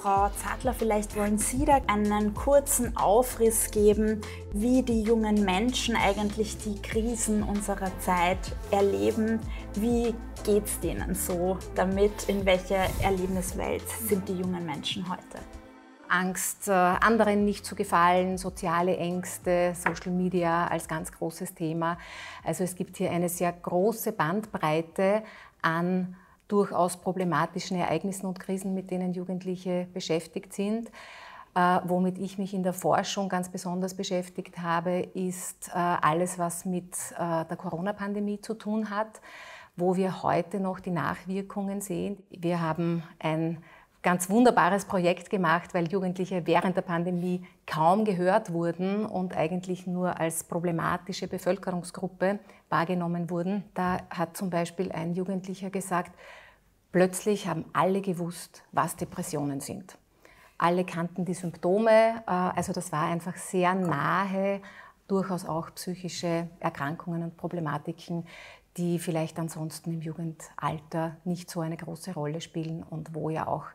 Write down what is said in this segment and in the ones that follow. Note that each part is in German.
Frau Zadler, vielleicht wollen Sie da einen kurzen Aufriss geben, wie die jungen Menschen eigentlich die Krisen unserer Zeit erleben. Wie geht es denen so damit? In welcher Erlebniswelt sind die jungen Menschen heute? Angst, anderen nicht zu gefallen, soziale Ängste, Social Media als ganz großes Thema. Also es gibt hier eine sehr große Bandbreite an durchaus problematischen Ereignissen und Krisen, mit denen Jugendliche beschäftigt sind. Womit ich mich in der Forschung ganz besonders beschäftigt habe, ist alles, was mit der Corona-Pandemie zu tun hat, wo wir heute noch die Nachwirkungen sehen. Wir haben ein ganz wunderbares Projekt gemacht, weil Jugendliche während der Pandemie kaum gehört wurden und eigentlich nur als problematische Bevölkerungsgruppe wahrgenommen wurden. Da hat zum Beispiel ein Jugendlicher gesagt, plötzlich haben alle gewusst, was Depressionen sind. Alle kannten die Symptome, also das war einfach sehr nahe, durchaus auch psychische Erkrankungen und Problematiken, die vielleicht ansonsten im Jugendalter nicht so eine große Rolle spielen und wo ja auch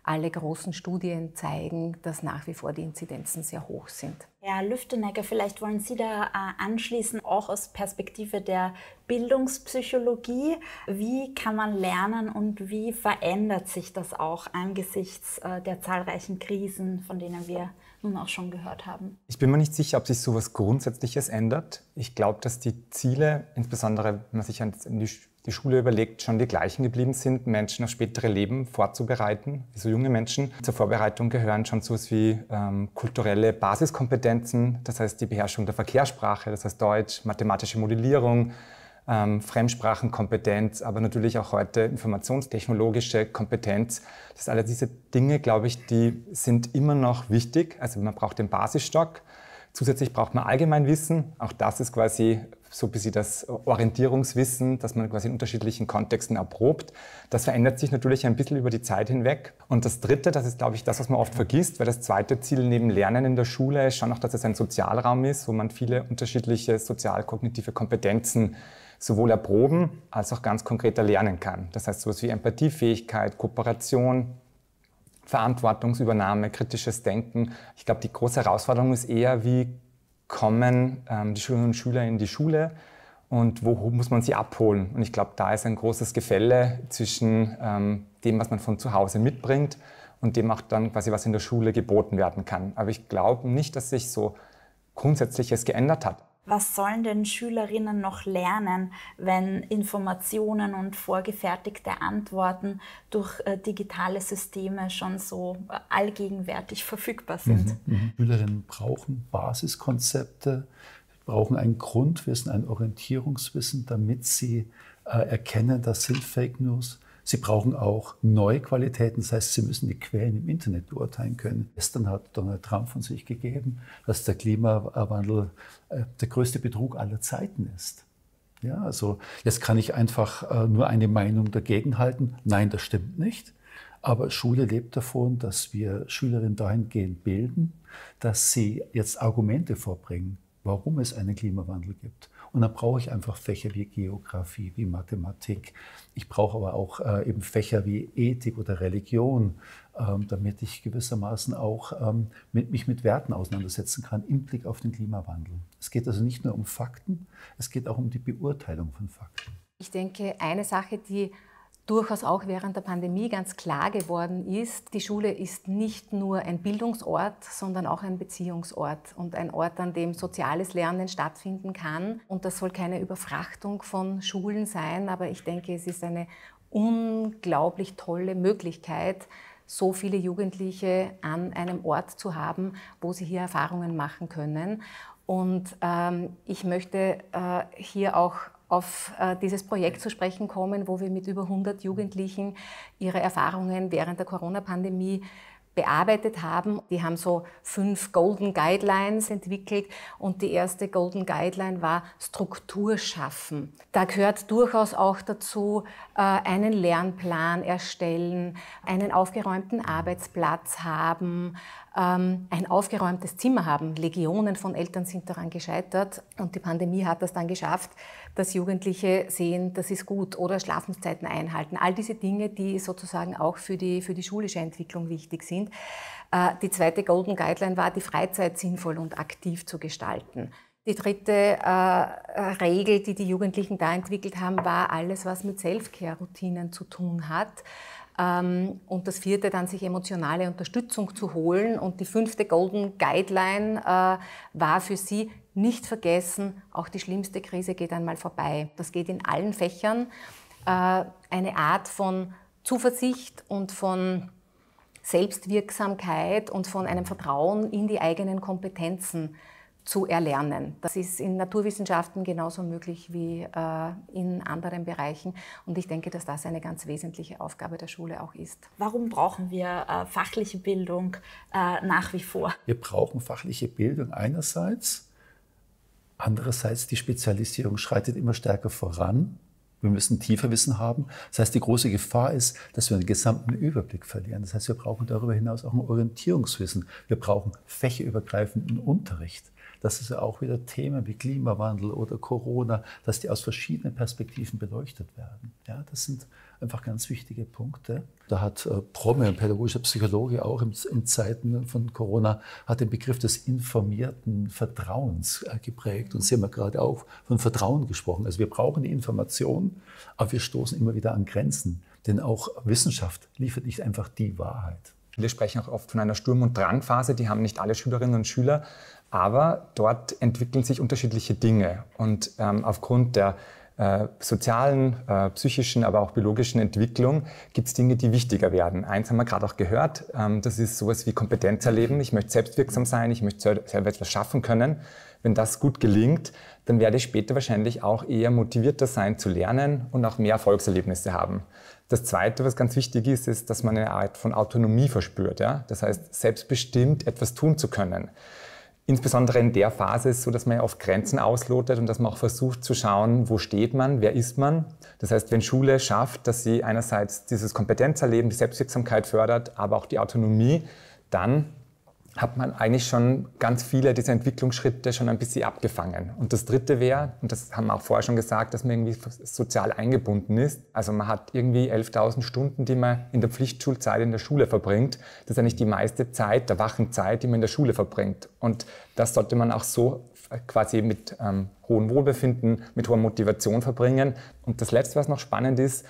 alle großen Studien zeigen, dass nach wie vor die Inzidenzen sehr hoch sind. Herr Lüftenegger, vielleicht wollen Sie da anschließen, auch aus Perspektive der Bildungspsychologie. Wie kann man lernen und wie verändert sich das auch angesichts der zahlreichen Krisen, von denen wir nun auch schon gehört haben? Ich bin mir nicht sicher, ob sich so etwas Grundsätzliches ändert. Ich glaube, dass die Ziele, insbesondere wenn man sich an die Schule überlegt, schon die gleichen geblieben sind, Menschen auf spätere Leben vorzubereiten, also junge Menschen. Zur Vorbereitung gehören schon so etwas wie kulturelle Basiskompetenzen, das heißt die Beherrschung der Verkehrssprache, das heißt Deutsch, mathematische Modellierung, Fremdsprachenkompetenz, aber natürlich auch heute informationstechnologische Kompetenz. Das alle diese Dinge, glaube ich, die sind immer noch wichtig. Also man braucht den Basisstock. Zusätzlich braucht man Allgemeinwissen. Auch das ist quasi so ein bisschen das Orientierungswissen, das man quasi in unterschiedlichen Kontexten erprobt. Das verändert sich natürlich ein bisschen über die Zeit hinweg. Und das Dritte, das ist, glaube ich, das, was man oft vergisst, weil das zweite Ziel neben Lernen in der Schule ist schon auch, dass es ein Sozialraum ist, wo man viele unterschiedliche sozial-kognitive Kompetenzen sowohl erproben als auch ganz konkret erlernen kann. Das heißt, sowas wie Empathiefähigkeit, Kooperation, Verantwortungsübernahme, kritisches Denken. Ich glaube, die große Herausforderung ist eher, wie kommen die Schülerinnen und Schüler in die Schule und wo muss man sie abholen? Und ich glaube, da ist ein großes Gefälle zwischen dem, was man von zu Hause mitbringt und dem auch dann quasi, was in der Schule geboten werden kann. Aber ich glaube nicht, dass sich so Grundsätzliches geändert hat. Was sollen denn Schülerinnen noch lernen, wenn Informationen und vorgefertigte Antworten durch digitale Systeme schon so allgegenwärtig verfügbar sind? Schülerinnen brauchen Basiskonzepte, brauchen ein Grundwissen, ein Orientierungswissen, damit sie erkennen, das sind Fake News. Sie brauchen auch neue Qualitäten, das heißt, sie müssen die Quellen im Internet beurteilen können. Gestern hat Donald Trump von sich gegeben, dass der Klimawandel der größte Betrug aller Zeiten ist. Ja, also jetzt kann ich einfach nur eine Meinung dagegen halten. Nein, das stimmt nicht. Aber Schule lebt davon, dass wir Schülerinnen dahingehend bilden, dass sie jetzt Argumente vorbringen, warum es einen Klimawandel gibt. Und dann brauche ich einfach Fächer wie Geografie, wie Mathematik. Ich brauche aber auch eben Fächer wie Ethik oder Religion, damit ich gewissermaßen auch mich mit Werten auseinandersetzen kann im Blick auf den Klimawandel. Es geht also nicht nur um Fakten, es geht auch um die Beurteilung von Fakten. Ich denke, eine Sache, die durchaus auch während der Pandemie ganz klar geworden ist, die Schule ist nicht nur ein Bildungsort, sondern auch ein Beziehungsort und ein Ort, an dem soziales Lernen stattfinden kann. Und das soll keine Überfrachtung von Schulen sein, aber ich denke, es ist eine unglaublich tolle Möglichkeit, so viele Jugendliche an einem Ort zu haben, wo sie hier Erfahrungen machen können. Und ich möchte hier auch auf dieses Projekt zu sprechen kommen, wo wir mit über 100 Jugendlichen ihre Erfahrungen während der Corona-Pandemie bearbeitet haben. Die haben so 5 Golden Guidelines entwickelt und die erste Golden Guideline war Struktur schaffen. Da gehört durchaus auch dazu, einen Lernplan erstellen, einen aufgeräumten Arbeitsplatz haben, ein aufgeräumtes Zimmer haben. Legionen von Eltern sind daran gescheitert und die Pandemie hat das dann geschafft, dass Jugendliche sehen, das ist gut oder Schlafenszeiten einhalten. All diese Dinge, die sozusagen auch für die schulische Entwicklung wichtig sind. sind. Die zweite Golden Guideline war, die Freizeit sinnvoll und aktiv zu gestalten. Die dritte Regel, die die Jugendlichen da entwickelt haben, war alles, was mit Self-Care-Routinen zu tun hat. Und das vierte dann, sich emotionale Unterstützung zu holen. Und die fünfte Golden Guideline war für sie, nicht vergessen, auch die schlimmste Krise geht einmal vorbei. Das geht in allen Fächern. Eine Art von Zuversicht und von Selbstwirksamkeit und von einem Vertrauen in die eigenen Kompetenzen zu erlernen. Das ist in Naturwissenschaften genauso möglich wie in anderen Bereichen. Und ich denke, dass das eine ganz wesentliche Aufgabe der Schule auch ist. Warum brauchen wir fachliche Bildung nach wie vor? Wir brauchen fachliche Bildung einerseits. Andererseits, die Spezialisierung schreitet immer stärker voran. Wir müssen tiefer Wissen haben. Das heißt, die große Gefahr ist, dass wir den gesamten Überblick verlieren. Das heißt, wir brauchen darüber hinaus auch ein Orientierungswissen. Wir brauchen fächerübergreifenden Unterricht. Das ist ja auch wieder Themen wie Klimawandel oder Corona, dass die aus verschiedenen Perspektiven beleuchtet werden. Ja, das sind einfach ganz wichtige Punkte. Da hat Promme, ein pädagogischer Psychologe, auch in Zeiten von Corona, hat den Begriff des informierten Vertrauens geprägt. Und Sie haben ja gerade auch von Vertrauen gesprochen. Also wir brauchen die Information, aber wir stoßen immer wieder an Grenzen. Denn auch Wissenschaft liefert nicht einfach die Wahrheit. Viele sprechen auch oft von einer Sturm- und Drangphase, die haben nicht alle Schülerinnen und Schüler, aber dort entwickeln sich unterschiedliche Dinge. Und aufgrund der sozialen, psychischen, aber auch biologischen Entwicklung gibt es Dinge, die wichtiger werden. Eins haben wir gerade auch gehört, das ist sowas wie Kompetenz erleben. Ich möchte selbstwirksam sein, ich möchte selber etwas schaffen können. Wenn das gut gelingt, dann werde ich später wahrscheinlich auch eher motivierter sein zu lernen und auch mehr Erfolgserlebnisse haben. Das Zweite, was ganz wichtig ist, ist, dass man eine Art von Autonomie verspürt. Ja? Das heißt, selbstbestimmt etwas tun zu können. Insbesondere in der Phase ist es so, dass man ja oft Grenzen auslotet und dass man auch versucht zu schauen, wo steht man, wer ist man. Das heißt, wenn Schule schafft, dass sie einerseits dieses Kompetenzerleben, die Selbstwirksamkeit fördert, aber auch die Autonomie, dann hat man eigentlich schon ganz viele dieser Entwicklungsschritte schon ein bisschen abgefangen. Und das Dritte wäre, und das haben wir auch vorher schon gesagt, dass man irgendwie sozial eingebunden ist. Also man hat irgendwie 11.000 Stunden, die man in der Pflichtschulzeit in der Schule verbringt. Das ist eigentlich die meiste Zeit, der wachen Zeit, die man in der Schule verbringt. Und das sollte man auch so quasi mit hohem Wohlbefinden, mit hoher Motivation verbringen. Und das Letzte, was noch spannend ist,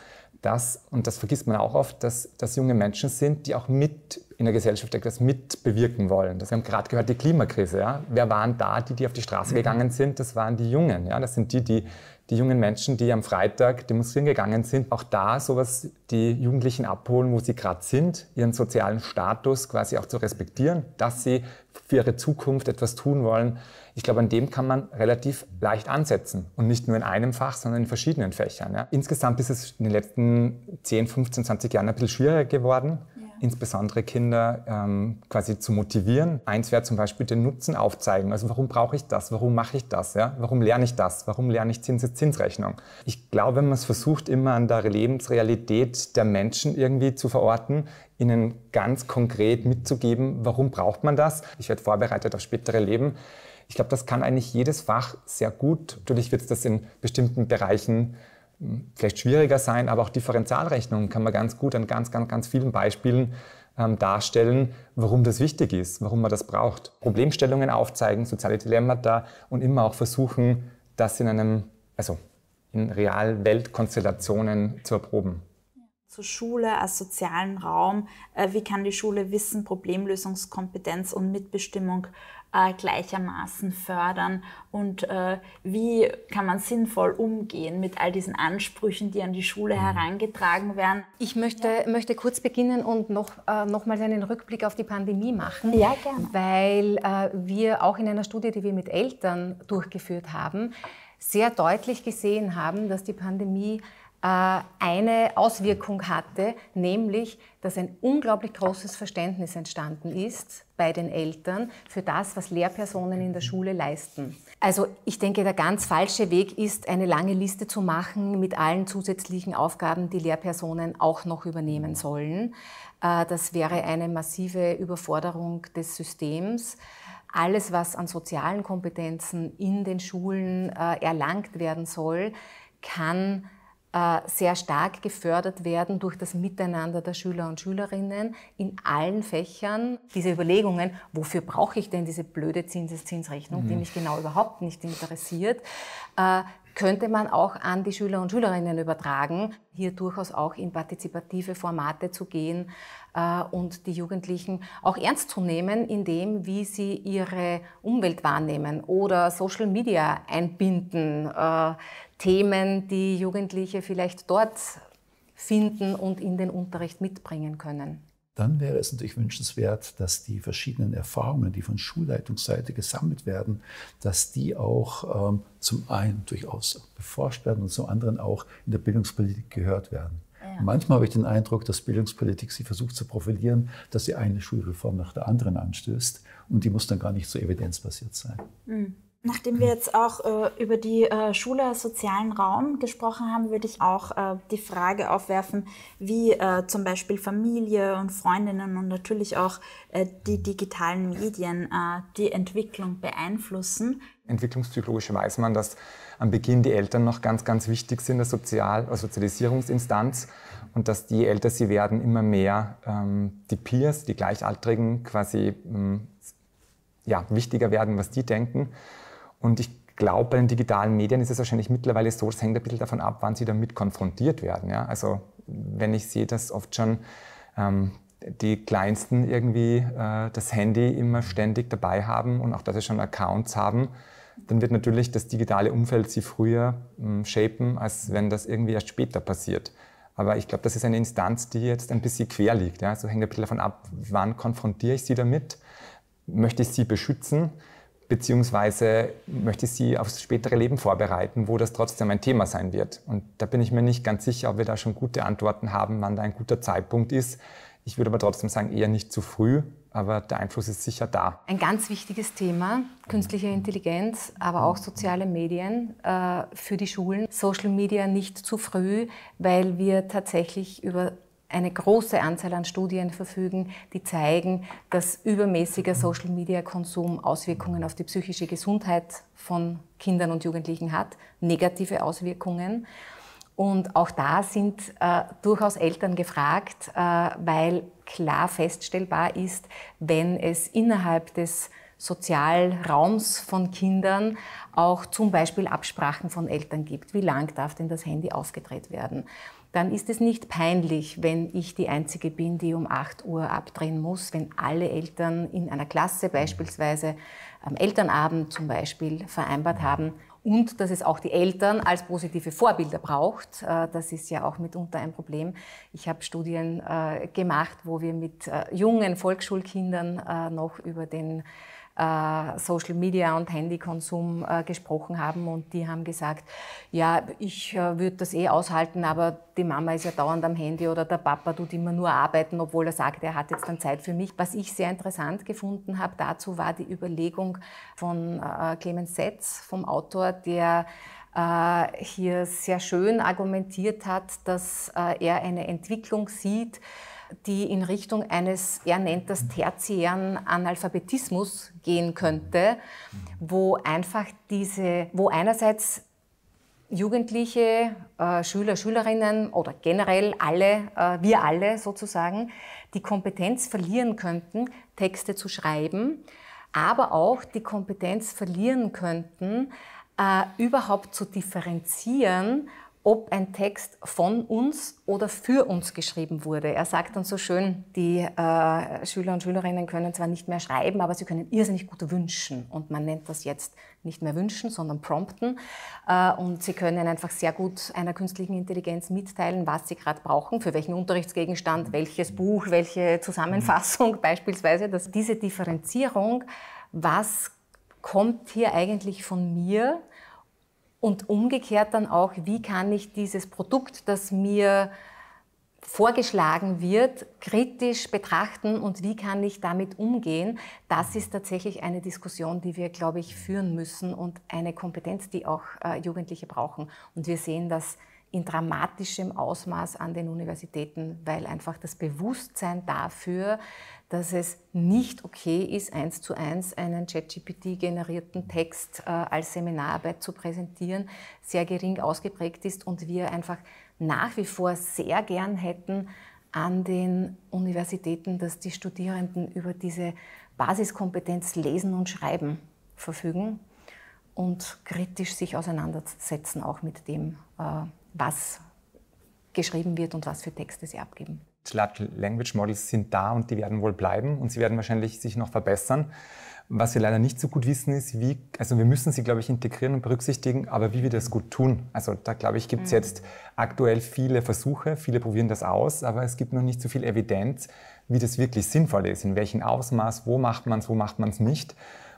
und das vergisst man auch oft, dass junge Menschen sind, die auch mit in der Gesellschaft etwas mitbewirken wollen. Wir haben gerade gehört, die Klimakrise. Ja? Wer waren da, die auf die Straße gegangen sind? Das waren die Jungen. Ja? Das sind die jungen Menschen, die am Freitag demonstrieren gegangen sind. Auch da sowas die Jugendlichen abholen, wo sie gerade sind, ihren sozialen Status quasi auch zu respektieren, dass sie für ihre Zukunft etwas tun wollen. Ich glaube, an dem kann man relativ leicht ansetzen und nicht nur in einem Fach, sondern in verschiedenen Fächern. Ja. Insgesamt ist es in den letzten 10, 15, 20 Jahren ein bisschen schwieriger geworden, insbesondere Kinder quasi zu motivieren. Eins wäre zum Beispiel den Nutzen aufzeigen. Also warum brauche ich das? Warum mache ich das? Ja? Warum lerne ich das? Warum lerne ich Zinseszinsrechnung? Ich glaube, wenn man es versucht, immer an der Lebensrealität der Menschen irgendwie zu verorten, ihnen ganz konkret mitzugeben, warum braucht man das? Ich werde vorbereitet auf spätere Leben. Ich glaube, das kann eigentlich jedes Fach sehr gut. Natürlich wird es das in bestimmten Bereichen vielleicht schwieriger sein, aber auch Differentialrechnungen kann man ganz gut an ganz vielen Beispielen darstellen, warum das wichtig ist, warum man das braucht. Problemstellungen aufzeigen, soziale Dilemmata und immer auch versuchen, das in Realweltkonstellationen zu erproben. Zur Schule als sozialen Raum. Wie kann die Schule Wissen, Problemlösungskompetenz und Mitbestimmung gleichermaßen fördern? Und wie kann man sinnvoll umgehen mit all diesen Ansprüchen, die an die Schule herangetragen werden? Ich möchte kurz beginnen und nochmals einen Rückblick auf die Pandemie machen. Ja, gerne. Weil wir auch in einer Studie, die wir mit Eltern durchgeführt haben, sehr deutlich gesehen haben, dass die Pandemie eine Auswirkung hatte, nämlich, dass ein unglaublich großes Verständnis entstanden ist bei den Eltern für das, was Lehrpersonen in der Schule leisten. Also ich denke, der ganz falsche Weg ist, eine lange Liste zu machen mit allen zusätzlichen Aufgaben, die Lehrpersonen auch noch übernehmen sollen. Das wäre eine massive Überforderung des Systems. Alles, was an sozialen Kompetenzen in den Schulen erlangt werden soll, kann sehr stark gefördert werden durch das Miteinander der Schüler und Schülerinnen in allen Fächern. Diese Überlegungen, wofür brauche ich denn diese blöde Zinseszinsrechnung, die mich genau überhaupt nicht interessiert, könnte man auch an die Schüler und Schülerinnen übertragen, hier durchaus auch in partizipative Formate zu gehen und die Jugendlichen auch ernst zu nehmen in dem, wie sie ihre Umwelt wahrnehmen oder Social Media einbinden, Themen, die Jugendliche vielleicht dort finden und in den Unterricht mitbringen können. Dann wäre es natürlich wünschenswert, dass die verschiedenen Erfahrungen, die von Schulleitungsseite gesammelt werden, dass die auch zum einen durchaus beforscht werden und zum anderen auch in der Bildungspolitik gehört werden. Ja. Manchmal habe ich den Eindruck, dass Bildungspolitik sie versucht zu profilieren, dass sie eine Schulreform nach der anderen anstößt und die muss dann gar nicht so evidenzbasiert sein. Mhm. Nachdem wir jetzt auch über die Schule als sozialen Raum gesprochen haben, würde ich auch die Frage aufwerfen, wie zum Beispiel Familie und Freundinnen und natürlich auch die digitalen Medien die Entwicklung beeinflussen. Entwicklungspsychologisch weiß man, dass am Beginn die Eltern noch ganz, ganz wichtig sind als Sozialisierungsinstanz und dass je älter sie werden, immer mehr die Peers, die Gleichaltrigen quasi wichtiger werden, was die denken. Und ich glaube, bei den digitalen Medien ist es wahrscheinlich mittlerweile so, es hängt ein bisschen davon ab, wann sie damit konfrontiert werden. Ja? Also wenn ich sehe, dass oft schon die Kleinsten irgendwie das Handy immer ständig dabei haben und auch, dass sie schon Accounts haben, dann wird natürlich das digitale Umfeld sie früher shapen, als wenn das irgendwie erst später passiert. Aber ich glaube, das ist eine Instanz, die jetzt ein bisschen quer liegt. Ja? Also hängt ein bisschen davon ab, wann konfrontiere ich sie damit, möchte ich sie beschützen, beziehungsweise möchte ich sie aufs spätere Leben vorbereiten, wo das trotzdem ein Thema sein wird. Und da bin ich mir nicht ganz sicher, ob wir da schon gute Antworten haben, wann da ein guter Zeitpunkt ist. Ich würde aber trotzdem sagen, eher nicht zu früh, aber der Einfluss ist sicher da. Ein ganz wichtiges Thema, künstliche Intelligenz, aber auch soziale Medien für die Schulen. Social Media nicht zu früh, weil wir tatsächlich über eine große Anzahl an Studien verfügen, die zeigen, dass übermäßiger Social-Media-Konsum Auswirkungen auf die psychische Gesundheit von Kindern und Jugendlichen hat, negative Auswirkungen. Und auch da sind durchaus Eltern gefragt, weil klar feststellbar ist, wenn es innerhalb des Sozialraums von Kindern auch zum Beispiel Absprachen von Eltern gibt, wie lang darf denn das Handy aufgedreht werden, dann ist es nicht peinlich, wenn ich die Einzige bin, die um 8 Uhr abdrehen muss, wenn alle Eltern in einer Klasse beispielsweise am Elternabend zum Beispiel vereinbart haben und dass es auch die Eltern als positive Vorbilder braucht. Das ist ja auch mitunter ein Problem. Ich habe Studien gemacht, wo wir mit jungen Volksschulkindern noch über den Social Media und Handykonsum gesprochen haben und die haben gesagt, ja, ich würde das aushalten, aber die Mama ist ja dauernd am Handy oder der Papa tut immer nur arbeiten, obwohl er sagt, er hat jetzt dann Zeit für mich. Was ich sehr interessant gefunden habe dazu war die Überlegung von Clemens Setz, vom Autor, der hier sehr schön argumentiert hat, dass er eine Entwicklung sieht, die in Richtung eines, er nennt das tertiären Analphabetismus gehen könnte, wo einerseits Jugendliche, Schüler, Schülerinnen oder generell wir alle sozusagen, die Kompetenz verlieren könnten, Texte zu schreiben, aber auch die Kompetenz verlieren könnten, überhaupt zu differenzieren, ob ein Text von uns oder für uns geschrieben wurde. Er sagt dann so schön, die Schüler und Schülerinnen können zwar nicht mehr schreiben, aber sie können irrsinnig gut wünschen. Und man nennt das jetzt nicht mehr wünschen, sondern prompten. Und sie können einfach sehr gut einer künstlichen Intelligenz mitteilen, was sie gerade brauchen, für welchen Unterrichtsgegenstand, welches Buch, welche Zusammenfassung beispielsweise. Dass diese Differenzierung, was kommt hier eigentlich von mir? Und umgekehrt dann auch, wie kann ich dieses Produkt, das mir vorgeschlagen wird, kritisch betrachten und wie kann ich damit umgehen? Das ist tatsächlich eine Diskussion, die wir, glaube ich, führen müssen und eine Kompetenz, die auch Jugendliche brauchen. Und wir sehen das in dramatischem Ausmaß an den Universitäten, weil einfach das Bewusstsein dafür, dass es nicht okay ist, 1:1 einen ChatGPT-generierten Text als Seminararbeit zu präsentieren, sehr gering ausgeprägt ist und wir einfach nach wie vor sehr gern hätten an den Universitäten, dass die Studierenden über diese Basiskompetenz Lesen und Schreiben verfügen und kritisch sich auseinandersetzen auch mit dem, was geschrieben wird und was für Texte sie abgeben. Large Language Models sind da und die werden wohl bleiben und sie werden wahrscheinlich sich noch verbessern. Was wir leider nicht so gut wissen, ist, wie, also wir müssen sie, glaube ich, integrieren und berücksichtigen, aber wie wir das gut tun. Also da, glaube ich, gibt es jetzt aktuell viele Versuche, viele probieren das aus, aber es gibt noch nicht so viel Evidenz, wie das wirklich sinnvoll ist, in welchem Ausmaß, wo macht man es nicht.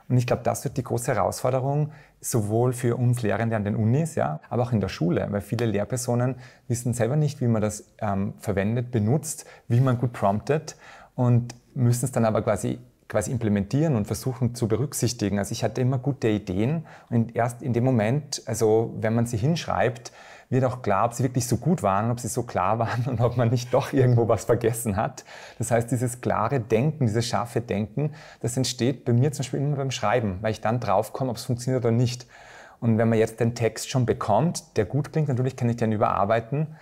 Und ich glaube, das wird die große Herausforderung, sowohl für uns Lehrende an den Unis, ja, aber auch in der Schule, weil viele Lehrpersonen wissen selber nicht, wie man das verwendet, benutzt, wie man gut promptet und müssen es dann aber quasi implementieren und versuchen zu berücksichtigen. Also ich hatte immer gute Ideen und erst in dem Moment, also wenn man sie hinschreibt, wird auch klar, ob sie wirklich so gut waren, ob sie so klar waren und ob man nicht doch irgendwo was vergessen hat. Das heißt, dieses klare Denken, dieses scharfe Denken, das entsteht bei mir zum Beispiel immer beim Schreiben, weil ich dann draufkomme, ob es funktioniert oder nicht. Und wenn man jetzt den Text schon bekommt, der gut klingt, natürlich kann ich den überarbeiten,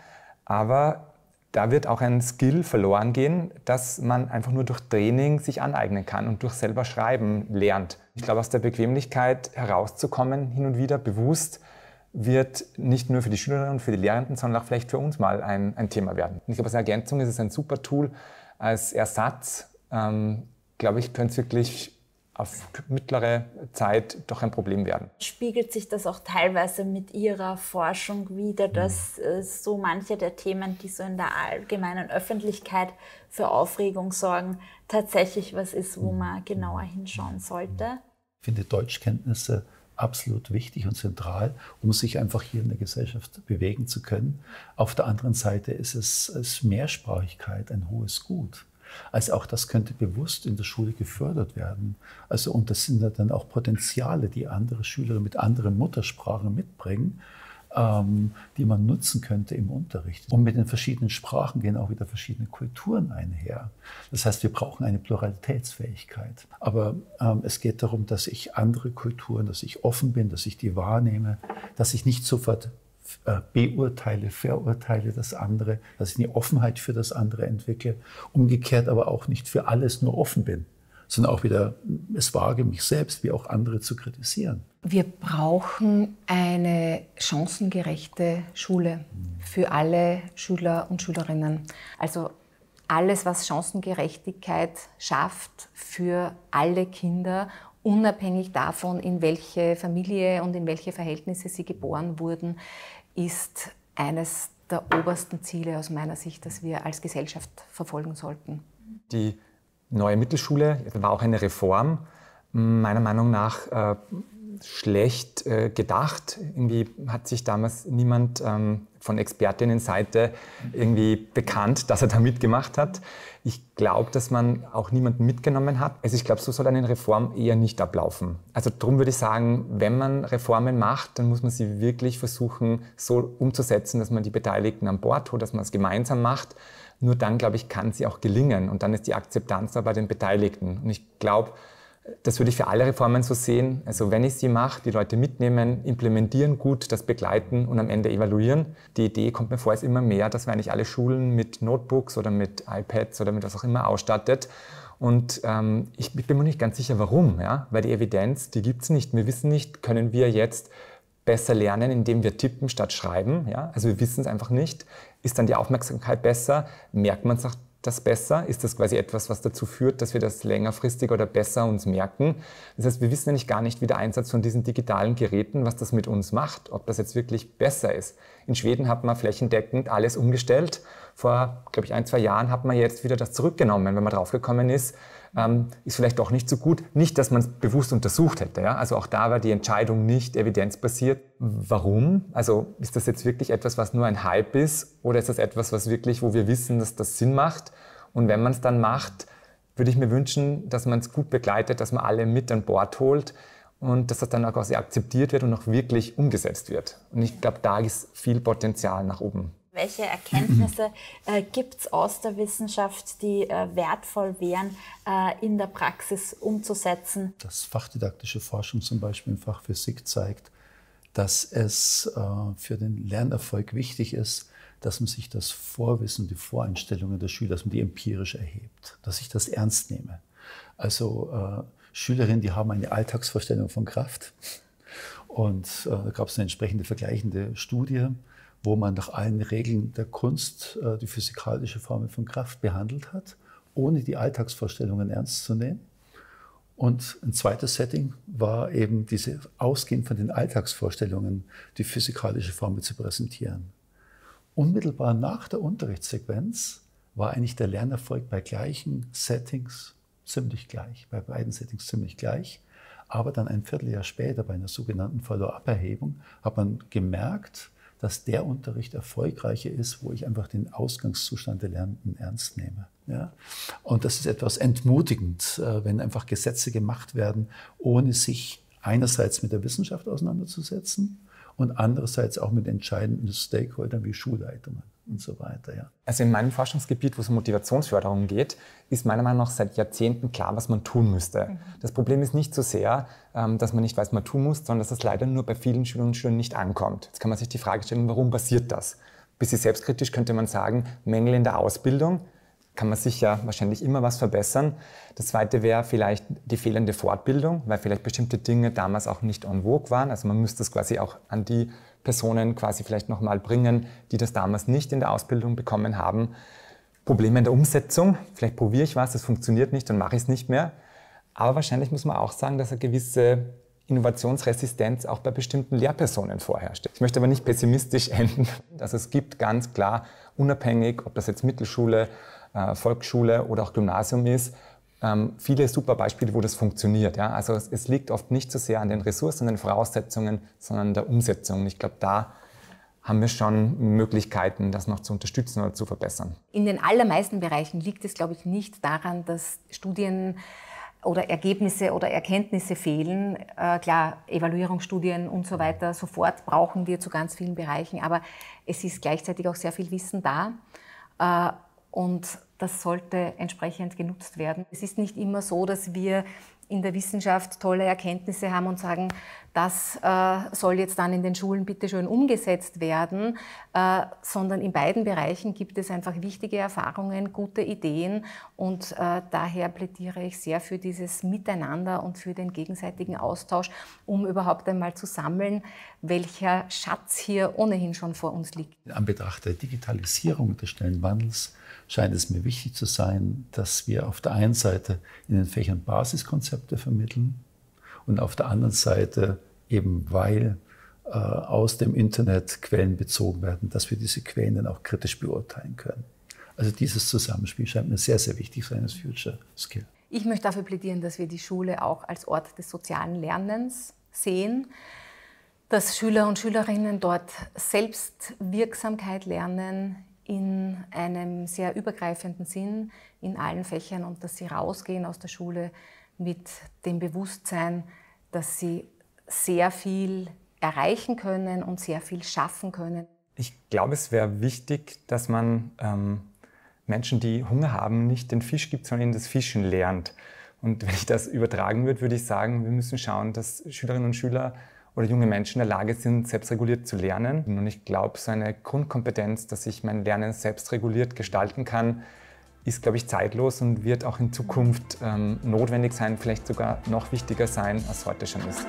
aber da wird auch ein Skill verloren gehen, dass man einfach nur durch Training sich aneignen kann und durch selber Schreiben lernt. Ich glaube, aus der Bequemlichkeit herauszukommen, hin und wieder bewusst, wird nicht nur für die Schülerinnen und für die Lehrenden, sondern auch vielleicht für uns mal ein Thema werden. Und ich glaube, als Ergänzung ist es ein super Tool. Als Ersatz, glaube ich, könnte es wirklich auf mittlere Zeit doch ein Problem werden. Spiegelt sich das auch teilweise mit Ihrer Forschung wider, dass so manche der Themen, die so in der allgemeinen Öffentlichkeit für Aufregung sorgen, tatsächlich was ist, wo man genauer hinschauen sollte? Ich finde Deutschkenntnisse absolut wichtig und zentral, um sich einfach hier in der Gesellschaft bewegen zu können. Auf der anderen Seite ist Mehrsprachigkeit ein hohes Gut. Also auch das könnte bewusst in der Schule gefördert werden. Also, und das sind ja dann auch Potenziale, die andere Schüler mit anderen Muttersprachen mitbringen, die man nutzen könnte im Unterricht. Und mit den verschiedenen Sprachen gehen auch wieder verschiedene Kulturen einher. Das heißt, wir brauchen eine Pluralitätsfähigkeit. Aber es geht darum, dass ich andere Kulturen, dass ich offen bin, dass ich die wahrnehme, dass ich nicht sofort beurteile, verurteile das andere, dass ich eine Offenheit für das andere entwickle, umgekehrt aber auch nicht für alles nur offen bin, sondern auch wieder es wage, mich selbst wie auch andere zu kritisieren. Wir brauchen eine chancengerechte Schule für alle Schüler und Schülerinnen. Also alles, was Chancengerechtigkeit schafft für alle Kinder, unabhängig davon, in welche Familie und in welche Verhältnisse sie geboren wurden, ist eines der obersten Ziele aus meiner Sicht, das wir als Gesellschaft verfolgen sollten. Die neue Mittelschule war auch eine Reform, meiner Meinung nach schlecht gedacht. Irgendwie hat sich damals niemand von Expertinnenseite irgendwie bekannt, dass er da mitgemacht hat. Ich glaube, dass man auch niemanden mitgenommen hat. Also ich glaube, so soll eine Reform eher nicht ablaufen. Also darum würde ich sagen, wenn man Reformen macht, dann muss man sie wirklich versuchen, so umzusetzen, dass man die Beteiligten an Bord holt, dass man es gemeinsam macht. Nur dann, glaube ich, kann sie auch gelingen. Und dann ist die Akzeptanz da bei den Beteiligten. Und ich glaube, das würde ich für alle Reformen so sehen. Also wenn ich sie mache, die Leute mitnehmen, implementieren gut, das begleiten und am Ende evaluieren. Die Idee kommt mir vor, ist immer mehr, dass wir eigentlich alle Schulen mit Notebooks oder mit iPads oder mit was auch immer ausstattet. Und ich bin mir nicht ganz sicher, warum. Ja? Weil die Evidenz, die gibt es nicht. Wir wissen nicht, können wir jetzt besser lernen, indem wir tippen statt schreiben. Ja? Also wir wissen es einfach nicht. Ist dann die Aufmerksamkeit besser? Merkt man es auch das besser? Ist das quasi etwas, was dazu führt, dass wir das längerfristig oder besser uns merken? Das heißt, wir wissen nämlich gar nicht, wie der Einsatz von diesen digitalen Geräten, was das mit uns macht, ob das jetzt wirklich besser ist. In Schweden hat man flächendeckend alles umgestellt. Vor, glaube ich, 1-2 Jahren hat man jetzt wieder das zurückgenommen, wenn man draufgekommen ist, ist vielleicht doch nicht so gut. Nicht, dass man es bewusst untersucht hätte. Ja? Also auch da war die Entscheidung nicht evidenzbasiert. Warum? Also ist das jetzt wirklich etwas, was nur ein Hype ist? Oder ist das etwas, was wirklich, wo wir wissen, dass das Sinn macht? Und wenn man es dann macht, würde ich mir wünschen, dass man es gut begleitet, dass man alle mit an Bord holt und dass das dann auch quasi akzeptiert wird und auch wirklich umgesetzt wird. Und ich glaube, da ist viel Potenzial nach oben. Welche Erkenntnisse gibt es aus der Wissenschaft, die wertvoll wären, in der Praxis umzusetzen? Dass fachdidaktische Forschung zum Beispiel im Fach Physik zeigt, dass es für den Lernerfolg wichtig ist, dass man sich das Vorwissen, die Voreinstellungen der Schüler, dass man die empirisch erhebt, dass ich das ernst nehme. Also Schülerinnen, die haben eine Alltagsvorstellung von Kraft. Und da gab es eine entsprechende vergleichende Studie, wo man nach allen Regeln der Kunst die physikalische Formel von Kraft behandelt hat, ohne die Alltagsvorstellungen ernst zu nehmen. Und ein zweites Setting war eben diese ausgehend von den Alltagsvorstellungen die physikalische Formel zu präsentieren. Unmittelbar nach der Unterrichtssequenz war eigentlich der Lernerfolg bei gleichen Settings ziemlich gleich, bei beiden Settings ziemlich gleich. Aber dann ein Vierteljahr später bei einer sogenannten Follow-up-Erhebung hat man gemerkt, dass der Unterricht erfolgreicher ist, wo ich einfach den Ausgangszustand der Lernenden ernst nehme. Ja? Und das ist etwas entmutigend, wenn einfach Gesetze gemacht werden, ohne sich einerseits mit der Wissenschaft auseinanderzusetzen und andererseits auch mit entscheidenden Stakeholdern wie Schulleitungen und so weiter. Ja. Also in meinem Forschungsgebiet, wo es um Motivationsförderung geht, ist meiner Meinung nach seit Jahrzehnten klar, was man tun müsste. Das Problem ist nicht so sehr, dass man nicht weiß, was man tun muss, sondern dass es leider nur bei vielen Schülerinnen und Schülern nicht ankommt. Jetzt kann man sich die Frage stellen, warum passiert das? Ein bisschen selbstkritisch könnte man sagen, Mängel in der Ausbildung. Kann man sicher wahrscheinlich immer was verbessern. Das Zweite wäre vielleicht die fehlende Fortbildung, weil vielleicht bestimmte Dinge damals auch nicht en vogue waren. Also man müsste es quasi auch an die Personen quasi vielleicht nochmal bringen, die das damals nicht in der Ausbildung bekommen haben. Probleme in der Umsetzung. Vielleicht probiere ich was, es funktioniert nicht, dann mache ich es nicht mehr. Aber wahrscheinlich muss man auch sagen, dass eine gewisse Innovationsresistenz auch bei bestimmten Lehrpersonen vorherrscht. Ich möchte aber nicht pessimistisch enden. Also es gibt ganz klar, unabhängig, ob das jetzt Mittelschule, Volksschule oder auch Gymnasium ist, viele super Beispiele, wo das funktioniert. Ja? Also es liegt oft nicht so sehr an den Ressourcen, an den Voraussetzungen, sondern an der Umsetzung. Ich glaube, da haben wir schon Möglichkeiten, das noch zu unterstützen oder zu verbessern. In den allermeisten Bereichen liegt es, glaube ich, nicht daran, dass Studien oder Ergebnisse oder Erkenntnisse fehlen. Klar, Evaluierungsstudien und so weiter, sofort brauchen wir zu ganz vielen Bereichen, aber es ist gleichzeitig auch sehr viel Wissen da. Und das sollte entsprechend genutzt werden. Es ist nicht immer so, dass wir in der Wissenschaft tolle Erkenntnisse haben und sagen, das soll jetzt dann in den Schulen bitte schön umgesetzt werden, sondern in beiden Bereichen gibt es einfach wichtige Erfahrungen, gute Ideen und daher plädiere ich sehr für dieses Miteinander und für den gegenseitigen Austausch, um überhaupt einmal zu sammeln, welcher Schatz hier ohnehin schon vor uns liegt. In Anbetracht der Digitalisierung und des schnellen Wandels scheint es mir wichtig zu sein, dass wir auf der einen Seite in den Fächern Basiskonzepte vermitteln und auf der anderen Seite eben, weil aus dem Internet Quellen bezogen werden, dass wir diese Quellen dann auch kritisch beurteilen können. Also dieses Zusammenspiel scheint mir sehr, sehr wichtig zu sein als Future Skill. Ich möchte dafür plädieren, dass wir die Schule auch als Ort des sozialen Lernens sehen, dass Schüler und Schülerinnen dort Selbstwirksamkeit lernen, in einem sehr übergreifenden Sinn in allen Fächern und dass sie rausgehen aus der Schule mit dem Bewusstsein, dass sie sehr viel erreichen können und sehr viel schaffen können. Ich glaube, es wäre wichtig, dass man Menschen, die Hunger haben, nicht den Fisch gibt, sondern ihnen das Fischen lernt. Und wenn ich das übertragen würde, würde ich sagen, wir müssen schauen, dass Schülerinnen und Schüler oder junge Menschen in der Lage sind, selbstreguliert zu lernen. Und ich glaube, so eine Grundkompetenz, dass ich mein Lernen selbstreguliert gestalten kann, ist, glaube ich, zeitlos und wird auch in Zukunft notwendig sein, vielleicht sogar noch wichtiger sein, als heute schon ist.